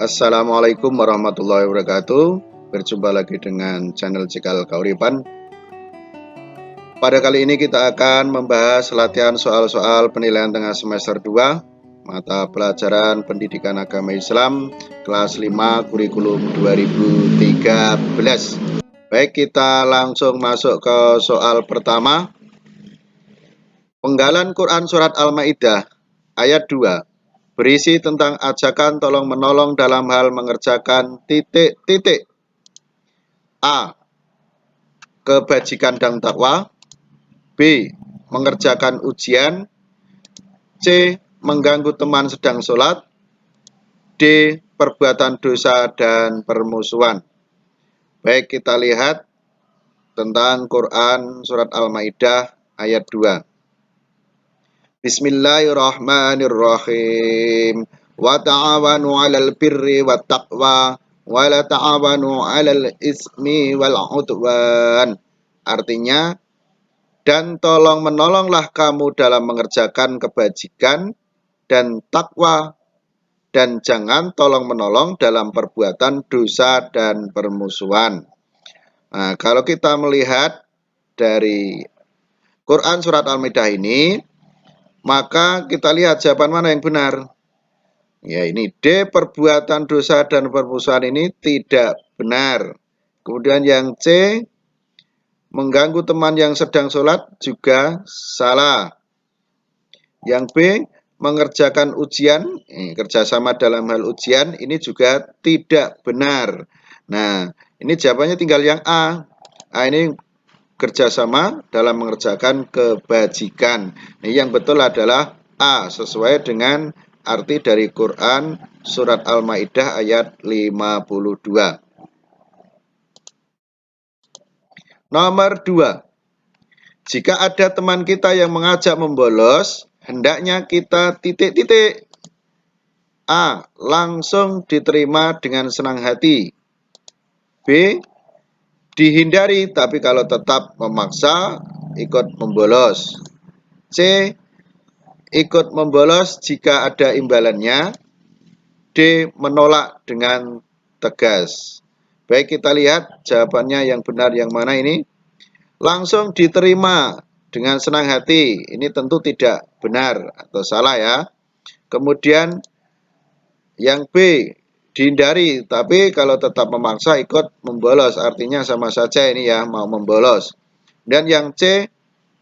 Assalamualaikum warahmatullahi wabarakatuh. Berjumpa lagi dengan channel Cikal Kauripan. Pada kali ini kita akan membahas latihan soal-soal penilaian tengah semester 2 mata pelajaran Pendidikan Agama Islam kelas 5 kurikulum 2013. Baik, kita langsung masuk ke soal pertama. Penggalan Quran Surat Al-Ma'idah ayat 2 berisi tentang ajakan tolong-menolong dalam hal mengerjakan titik-titik. A. Kebajikan dan takwa. B. Mengerjakan ujian. C. Mengganggu teman sedang sholat. D. Perbuatan dosa dan permusuhan. Baik, kita lihat tentang Quran Surat Al-Ma'idah ayat 2. Bismillahirrahmanirrahim. Wa ta'awanu 'alal birri wat taqwa wa la ta'awanu 'alal ismi wal 'udwan. Artinya, dan tolong menolonglah kamu dalam mengerjakan kebajikan dan takwa, dan jangan tolong menolong dalam perbuatan dosa dan permusuhan. Nah, kalau kita melihat dari Quran Surat Al-Ma'idah ini, maka kita lihat jawaban mana yang benar. Ya, ini D, perbuatan dosa dan permusuhan ini tidak benar. Kemudian yang C, mengganggu teman yang sedang sholat juga salah. Yang B, mengerjakan ujian, kerjasama dalam hal ujian, ini juga tidak benar. Nah, ini jawabannya tinggal yang A. A ini kerjasama dalam mengerjakan kebajikan. Nah, yang betul adalah A, sesuai dengan arti dari Quran Surat Al-Ma'idah ayat 52. Nomor 2. Jika ada teman kita yang mengajak membolos, hendaknya kita titik-titik. A. Langsung diterima dengan senang hati. B. Dihindari, tapi kalau tetap memaksa, ikut membolos. C. Ikut membolos jika ada imbalannya. D. Menolak dengan tegas. Baik, kita lihat jawabannya yang benar yang mana ini. Langsung diterima dengan senang hati. Ini tentu tidak benar atau salah ya. Kemudian yang B, dihindari, tapi kalau tetap memaksa ikut membolos, artinya sama saja ini ya, mau membolos. Dan yang C,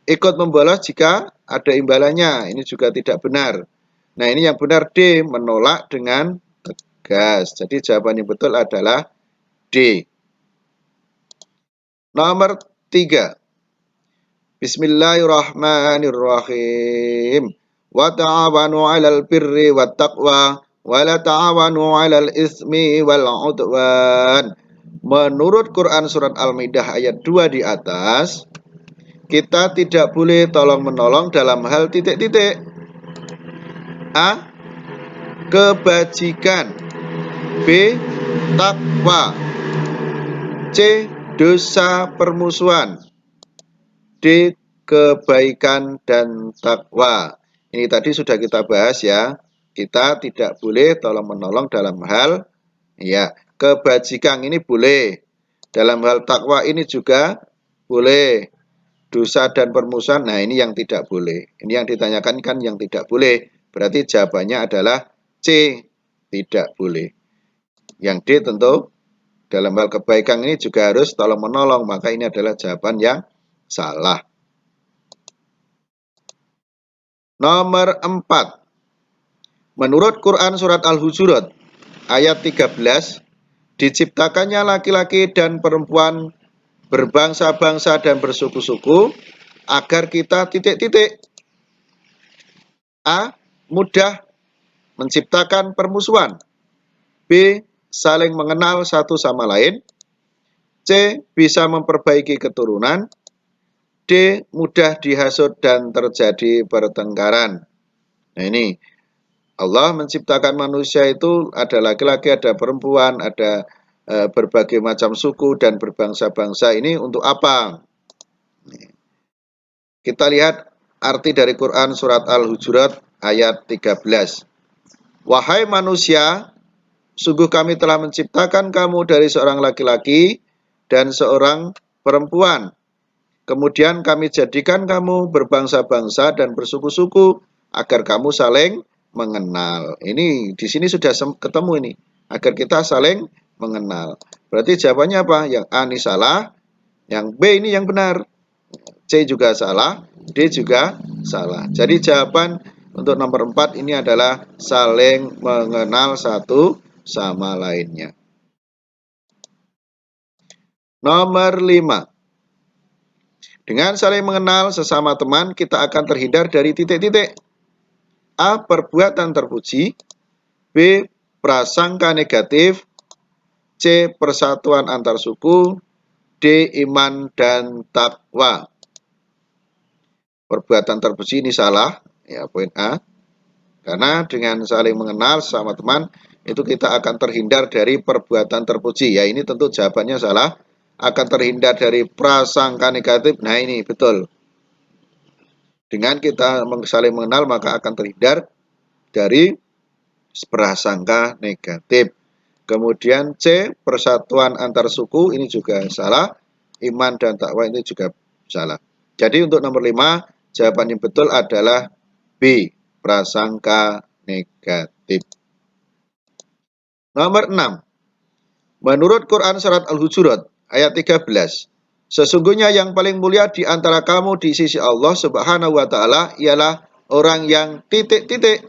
ikut membolos jika ada imbalannya, ini juga tidak benar. Nah, ini yang benar D, menolak dengan tegas. Jadi jawaban yang betul adalah D. Nomor 3. Bismillahirrahmanirrahim. Wa ta'awanu 'alal birri wat taqwa wa la ta'awanu 'alal ismi wal 'udwan. Menurut Quran Surat Al-Ma'idah ayat 2 di atas, kita tidak boleh tolong-menolong dalam hal titik-titik. A. Kebajikan. B. Takwa. C. Dosa permusuhan. D. Kebaikan dan takwa. Ini tadi sudah kita bahas ya. Kita tidak boleh tolong-menolong dalam hal ya kebajikan, ini boleh. Dalam hal takwa ini juga boleh. Dosa dan permusuhan, nah ini yang tidak boleh. Ini yang ditanyakan kan yang tidak boleh. Berarti jawabannya adalah C, tidak boleh. Yang D tentu dalam hal kebaikan ini juga harus tolong-menolong. Maka ini adalah jawaban yang salah. Nomor 4. Menurut Quran Surat Al-Hujurat ayat 13, diciptakannya laki-laki dan perempuan berbangsa-bangsa dan bersuku-suku agar kita titik-titik. A. Mudah menciptakan permusuhan. B. Saling mengenal satu sama lain. C. Bisa memperbaiki keturunan. D. Mudah dihasut dan terjadi pertengkaran. Nah, ini Allah menciptakan manusia itu ada laki-laki, ada perempuan, ada berbagai macam suku dan berbangsa-bangsa. Ini untuk apa? Kita lihat arti dari Quran Surat Al-Hujurat ayat 13. Wahai manusia, sungguh kami telah menciptakan kamu dari seorang laki-laki dan seorang perempuan. Kemudian kami jadikan kamu berbangsa-bangsa dan bersuku-suku agar kamu saling mengenal. Ini di sini sudah ketemu ini, agar kita saling mengenal. Berarti jawabannya apa? Yang A ini salah, yang B ini yang benar. C juga salah, D juga salah. Jadi jawaban untuk nomor 4 ini adalah saling mengenal satu sama lainnya. Nomor 5. Dengan saling mengenal sesama teman, kita akan terhindar dari titik-titik. A. Perbuatan terpuji. B. Prasangka negatif. C. Persatuan antar suku. D. Iman dan takwa. Perbuatan terpuji ini salah, ya poin A. Karena dengan saling mengenal sesama teman, itu kita akan terhindar dari perbuatan terpuji. Ya ini tentu jawabannya salah. Akan terhindar dari prasangka negatif. Nah ini betul. Dengan kita saling mengenal maka akan terhindar dari prasangka negatif. Kemudian C, persatuan antar suku ini juga salah. Iman dan takwa ini juga salah. Jadi untuk nomor 5, jawaban yang betul adalah B, prasangka negatif. Nomor 6. Menurut Quran Surat Al-Hujurat ayat 13, sesungguhnya yang paling mulia di antara kamu di sisi Allah Subhanahu wa Ta'ala ialah orang yang titik-titik.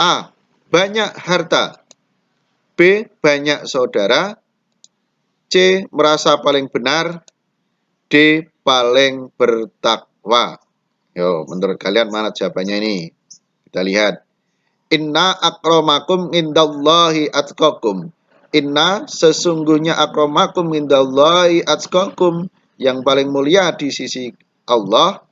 A. Banyak harta. B. Banyak saudara. C. Merasa paling benar. D. Paling bertakwa. Yo, menurut kalian mana jawabannya ini? Kita lihat. Inna akramakum indallahi atqakum. Inna sesungguhnya akramakum indallahi atqakum, yang paling mulia di sisi Allah,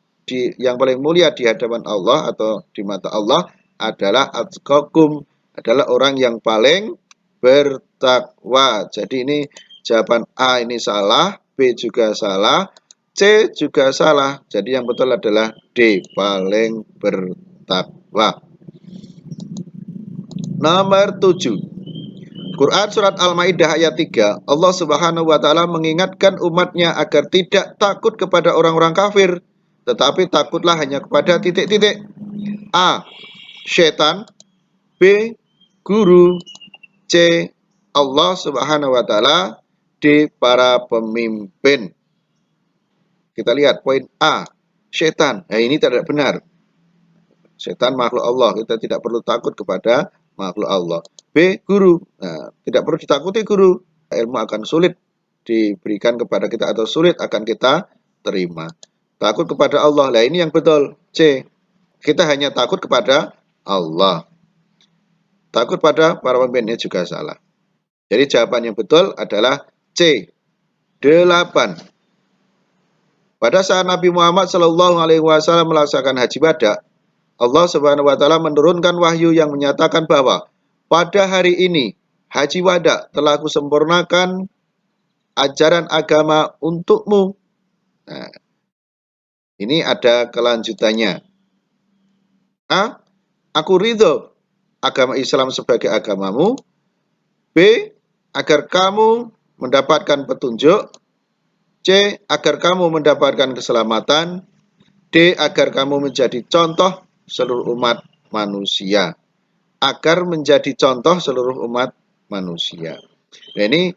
yang paling mulia di hadapan Allah atau di mata Allah adalah atqakum, adalah orang yang paling bertakwa. Jadi ini jawaban A ini salah, B juga salah, C juga salah. Jadi yang betul adalah D, paling bertakwa. Nomor 7. Quran Surat Al-Ma'idah ayat 3. Allah Subhanahu wa Ta'ala mengingatkan umatnya agar tidak takut kepada orang-orang kafir, tetapi takutlah hanya kepada titik-titik. A. Syaitan. B. Guru. C. Allah Subhanahu wa Ta'ala. D. Para pemimpin. Kita lihat poin A. Syaitan. Nah ini tidak benar. Syaitan makhluk Allah. Kita tidak perlu takut kepada makhluk Allah. B. Guru. Nah, tidak perlu ditakuti guru. Ilmu akan sulit diberikan kepada kita atau sulit akan kita terima. Takut kepada Allah. Nah ini yang betul. C. Kita hanya takut kepada Allah. Takut pada para pemimpinnya juga salah. Jadi jawaban yang betul adalah C. 8. Pada saat Nabi Muhammad SAW melaksanakan haji wada, Allah Subhanahu wa Ta'ala menurunkan wahyu yang menyatakan bahwa pada hari ini haji wada telah kusempurnakan ajaran agama untukmu. Nah, ini ada kelanjutannya. A. Aku ridho agama Islam sebagai agamamu. B. Agar kamu mendapatkan petunjuk. C. Agar kamu mendapatkan keselamatan. D. Agar kamu menjadi contoh seluruh umat manusia. Agar menjadi contoh seluruh umat manusia. Nah ini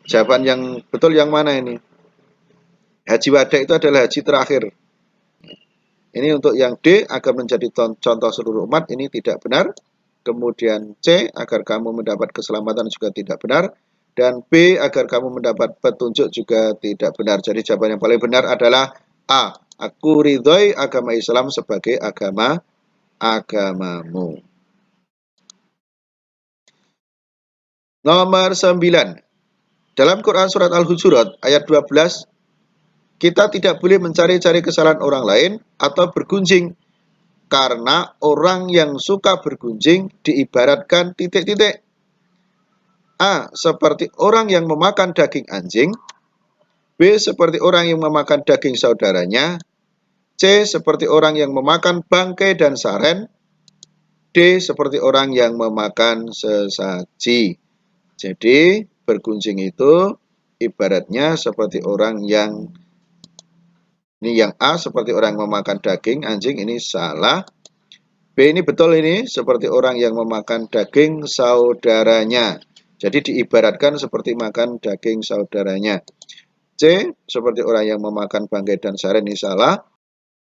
jawaban yang betul yang mana ini? Haji wada itu adalah haji terakhir. Ini untuk yang D, agar menjadi contoh seluruh umat, ini tidak benar. Kemudian C, agar kamu mendapat keselamatan juga tidak benar. Dan B, agar kamu mendapat petunjuk juga tidak benar. Jadi jawaban yang paling benar adalah A. Aku ridhoi agama Islam sebagai agamamu. Nomor 9. Dalam Quran Surat Al-Hujurat ayat 12, kita tidak boleh mencari-cari kesalahan orang lain atau bergunjing, karena orang yang suka bergunjing diibaratkan titik-titik. A. Seperti orang yang memakan daging anjing. B. Seperti orang yang memakan daging saudaranya. C. Seperti orang yang memakan bangkai dan saren. D. Seperti orang yang memakan sesaji. Jadi bergunjing itu ibaratnya seperti orang yang, ini yang A seperti orang memakan daging anjing, ini salah. B ini betul, ini seperti orang yang memakan daging saudaranya. Jadi diibaratkan seperti makan daging saudaranya. C seperti orang yang memakan bangkai dan saren, ini salah.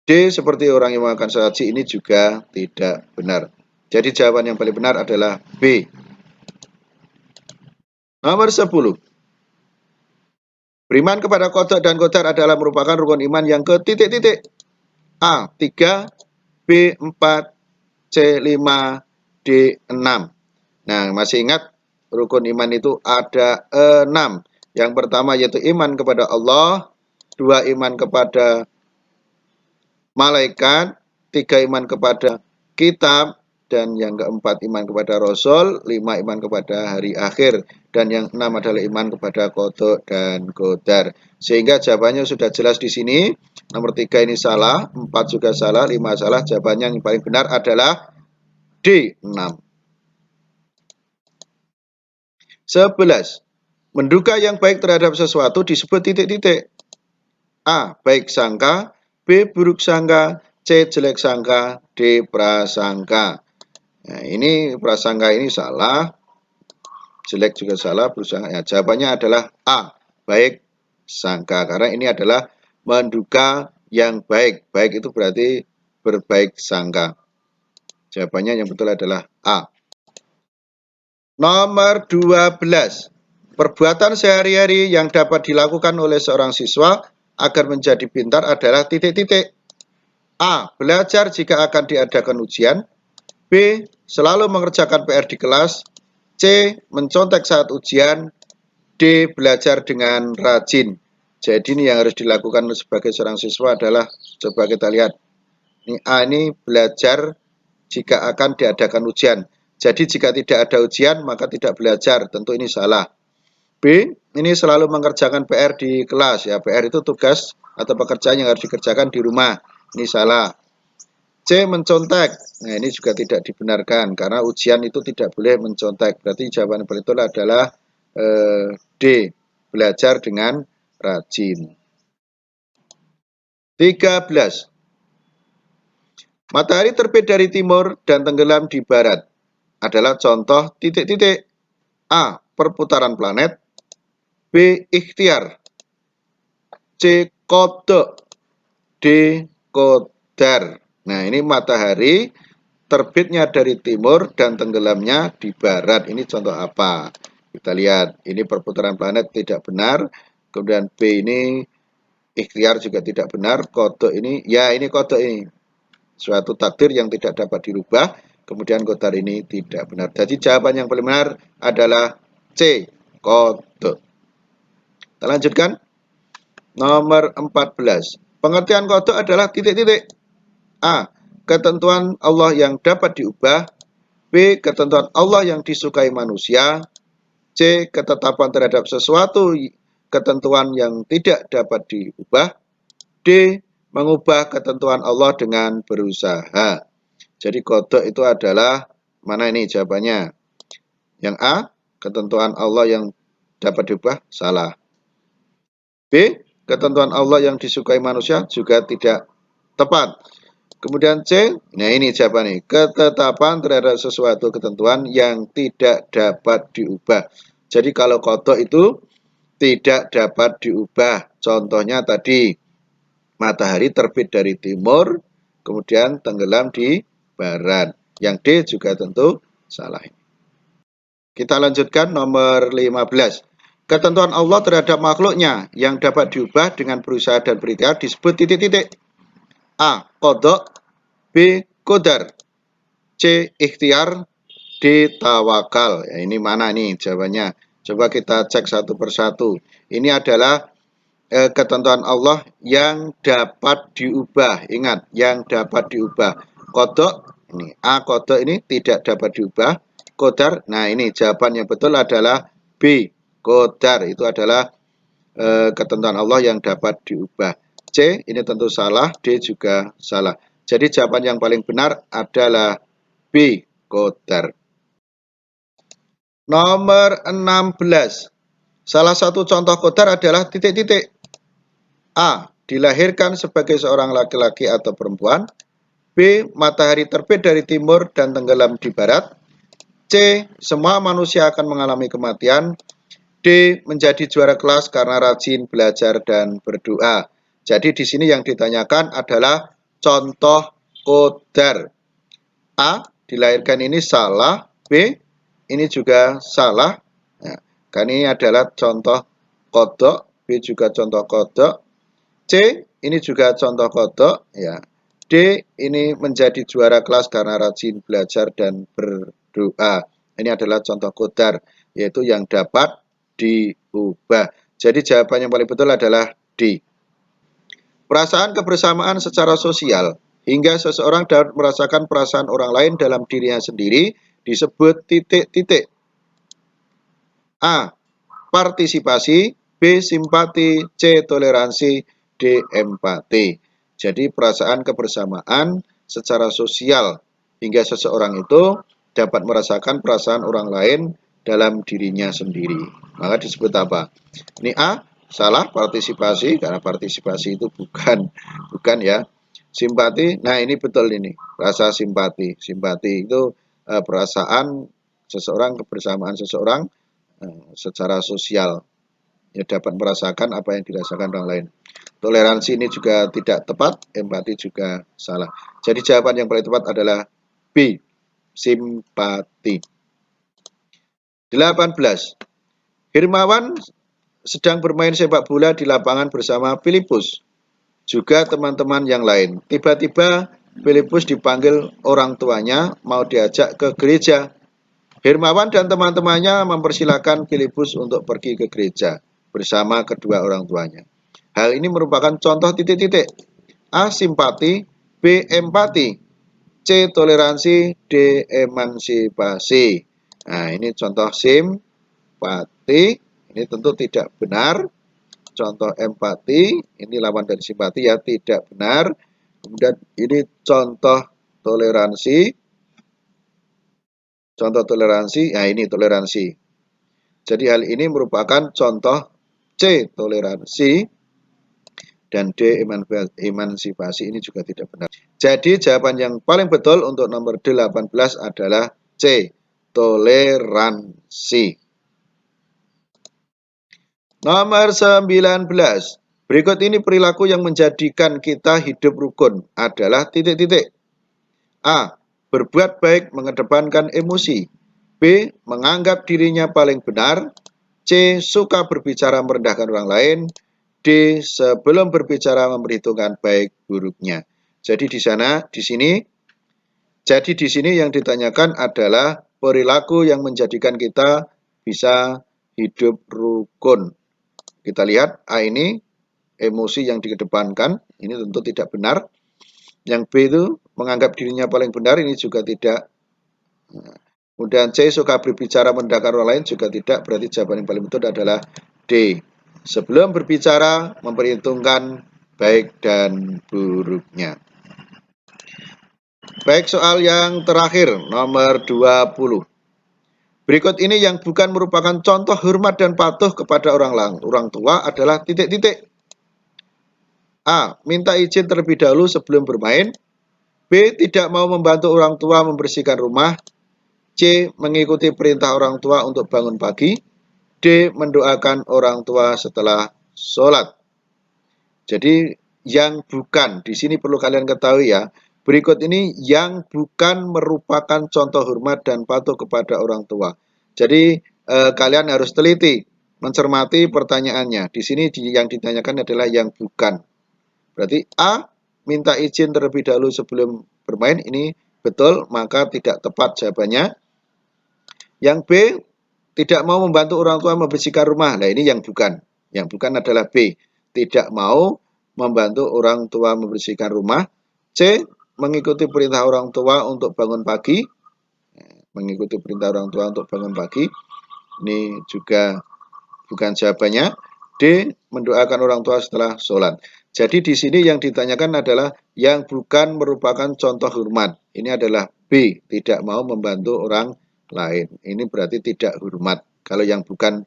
D seperti orang yang memakan sesaji, ini juga tidak benar. Jadi jawaban yang paling benar adalah B. Nomor 10. Beriman kepada qada dan qadar adalah merupakan rukun iman yang ke titik-titik. A. 3, B. 4, C. 5, D. 6. Nah, masih ingat rukun iman itu ada 6. Yang pertama yaitu iman kepada Allah, 2 iman kepada malaikat, 3 iman kepada kitab, dan yang keempat iman kepada Rasul, 5 iman kepada hari akhir, dan yang 6 adalah iman kepada qada dan qadar. Sehingga jawabannya sudah jelas di sini. Nomor 3 ini salah, 4 juga salah, 5 salah. Jawabannya yang paling benar adalah D, 6. 11. Menduga yang baik terhadap sesuatu disebut titik-titik. A. Baik sangka, B. Buruk sangka, C. Jelek sangka, D. Prasangka. Nah, ini prasangka ini salah, jelek juga salah, berusaha. Ya, jawabannya adalah A. Baik sangka, karena ini adalah menduga yang baik. Baik itu berarti berbaik sangka. Jawabannya yang betul adalah A. Nomor 12. Perbuatan sehari-hari yang dapat dilakukan oleh seorang siswa agar menjadi pintar adalah titik-titik. A. Belajar jika akan diadakan ujian. B. Selalu mengerjakan PR di kelas. C. Mencontek saat ujian. D. Belajar dengan rajin. Jadi ini yang harus dilakukan sebagai seorang siswa adalah, coba kita lihat. Ini A ini belajar jika akan diadakan ujian. Jadi jika tidak ada ujian maka tidak belajar. Tentu ini salah. B. Ini selalu mengerjakan PR di kelas. Ya, PR itu tugas atau pekerjaan yang harus dikerjakan di rumah. Ini salah. C. Mencontek. Nah, ini juga tidak dibenarkan karena ujian itu tidak boleh mencontek. Berarti jawaban yang betul adalah D. Belajar dengan rajin. 13. Matahari terbit dari timur dan tenggelam di barat adalah contoh titik-titik. A. Perputaran planet. B. Ikhtiar. C. Kodok. D. Qadar. Nah, ini matahari terbitnya dari timur dan tenggelamnya di barat. Ini contoh apa? Kita lihat. Ini perputaran planet tidak benar. Kemudian B ini ikhtiar juga tidak benar. Kodok ini, ya ini kodok ini. Suatu takdir yang tidak dapat dirubah. Kemudian qadar ini tidak benar. Jadi jawaban yang paling benar adalah C. Kodok. Kita lanjutkan. Nomor 14. Pengertian qada adalah titik-titik. A. Ketentuan Allah yang dapat diubah. B. Ketentuan Allah yang disukai manusia. C. Ketetapan terhadap sesuatu ketentuan yang tidak dapat diubah. D. Mengubah ketentuan Allah dengan berusaha. Jadi qada itu adalah, mana ini jawabannya? Yang A. Ketentuan Allah yang dapat diubah, salah. B. Ketentuan Allah yang disukai manusia juga tidak tepat. Kemudian C, nah ini jawabannya, ketetapan terhadap sesuatu ketentuan yang tidak dapat diubah. Jadi kalau qada itu tidak dapat diubah. Contohnya tadi, matahari terbit dari timur, kemudian tenggelam di barat. Yang D juga tentu salah. Kita lanjutkan nomor 15. Ketentuan Allah terhadap makhluknya yang dapat diubah dengan berusaha dan berikhtiar disebut titik-titik. A. Qada. B. Qadar. C. Ikhtiar. D. Tawakal. Ya, ini mana nih jawabannya? Coba kita cek satu persatu. Ini adalah ketentuan Allah yang dapat diubah. Ingat, yang dapat diubah. Qada ini A. Qada ini tidak dapat diubah. Qadar, nah ini jawaban yang betul adalah B. Qadar itu adalah ketentuan Allah yang dapat diubah. C ini tentu salah, D juga salah. Jadi jawaban yang paling benar adalah B. qadar. Nomor 16. Salah satu contoh qadar adalah titik-titik. A. Dilahirkan sebagai seorang laki-laki atau perempuan. B. Matahari terbit dari timur dan tenggelam di barat. C. Semua manusia akan mengalami kematian. D. Menjadi juara kelas karena rajin belajar dan berdoa. Jadi di sini yang ditanyakan adalah contoh qadar. A. Dilahirkan ini salah. B. Ini juga salah. Nah, kan ini adalah contoh kodok. B juga contoh kodok. C. Ini juga contoh kodok. Ya. D. Ini menjadi juara kelas karena rajin belajar dan berdoa. Ini adalah contoh qadar, yaitu yang dapat diubah. Jadi jawaban yang paling betul adalah D. Perasaan kebersamaan secara sosial hingga seseorang dapat merasakan perasaan orang lain dalam dirinya sendiri disebut titik-titik. A. Partisipasi. B. Simpati. C. Toleransi. D. Empati. Jadi perasaan kebersamaan secara sosial hingga seseorang itu dapat merasakan perasaan orang lain dalam dirinya sendiri. Maka disebut apa? Ini A. Salah, partisipasi, karena partisipasi itu bukan ya. Simpati, nah ini betul ini, rasa simpati. Simpati itu perasaan seseorang, kebersamaan seseorang secara sosial, ya dapat merasakan apa yang dirasakan orang lain. Toleransi ini juga tidak tepat, empati juga salah. Jadi jawaban yang paling tepat adalah B, simpati. 18. Hermawan sedang bermain sepak bola di lapangan bersama Filipus, juga teman-teman yang lain. Tiba-tiba Filipus dipanggil orang tuanya mau diajak ke gereja. Hermawan dan teman-temannya mempersilahkan Filipus untuk pergi ke gereja bersama kedua orang tuanya. Hal ini merupakan contoh titik-titik. A. Simpati. B. Empati. C. Toleransi. D. Emansipasi. Nah, ini contoh simpati. Ini tentu tidak benar. Contoh empati. Ini lawan dari simpati ya, tidak benar. Kemudian ini contoh toleransi. Contoh toleransi, nah ini toleransi. Jadi hal ini merupakan contoh C. Toleransi. Dan D. Emansipasi, ini juga tidak benar. Jadi jawaban yang paling betul untuk nomor 18 adalah C. Toleransi. Nomor 19. Berikut ini perilaku yang menjadikan kita hidup rukun adalah titik-titik. A. Berbuat baik mengedepankan emosi. B. Menganggap dirinya paling benar. C. Suka berbicara merendahkan orang lain. D. Sebelum berbicara memperhitungkan baik buruknya. Jadi di sini yang ditanyakan adalah perilaku yang menjadikan kita bisa hidup rukun. Kita lihat A ini emosi yang dikedepankan, ini tentu tidak benar. Yang B itu menganggap dirinya paling benar, ini juga tidak. Kemudian C, suka berbicara merendahkan orang lain, juga tidak. Berarti jawaban yang paling betul adalah D. Sebelum berbicara, memperhitungkan baik dan buruknya. Baik, soal yang terakhir, nomor 20. Berikut ini yang bukan merupakan contoh hormat dan patuh kepada orang tua adalah titik-titik. A. Minta izin terlebih dahulu sebelum bermain. B. Tidak mau membantu orang tua membersihkan rumah. C. Mengikuti perintah orang tua untuk bangun pagi. D. Mendoakan orang tua setelah sholat. Jadi yang bukan, di sini perlu kalian ketahui ya, berikut ini yang bukan merupakan contoh hormat dan patuh kepada orang tua. Jadi kalian harus teliti, mencermati pertanyaannya. Di sini yang ditanyakan adalah yang bukan. Berarti A. Minta izin terlebih dahulu sebelum bermain, ini betul, maka tidak tepat jawabannya. Yang B, tidak mau membantu orang tua membersihkan rumah. Nah, ini yang bukan. Yang bukan adalah B, tidak mau membantu orang tua membersihkan rumah. C, mengikuti perintah orang tua untuk bangun pagi. Mengikuti perintah orang tua untuk bangun pagi. Ini juga bukan jawabannya. D, mendoakan orang tua setelah sholat. Jadi di sini yang ditanyakan adalah yang bukan merupakan contoh hormat. Ini adalah B. Tidak mau membantu orang lain. Ini berarti tidak hormat. Kalau yang bukan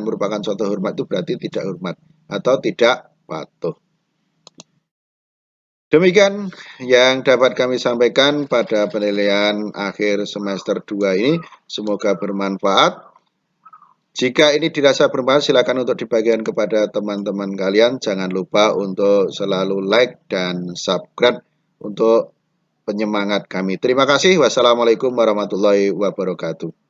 merupakan suatu hormat itu berarti tidak hormat atau tidak patuh. Demikian yang dapat kami sampaikan pada penilaian akhir semester 2 ini. Semoga bermanfaat. Jika ini dirasa bermanfaat, silakan untuk dibagikan kepada teman-teman kalian. Jangan lupa untuk selalu like dan subscribe untuk penyemangat kami. Terima kasih. Wassalamualaikum warahmatullahi wabarakatuh.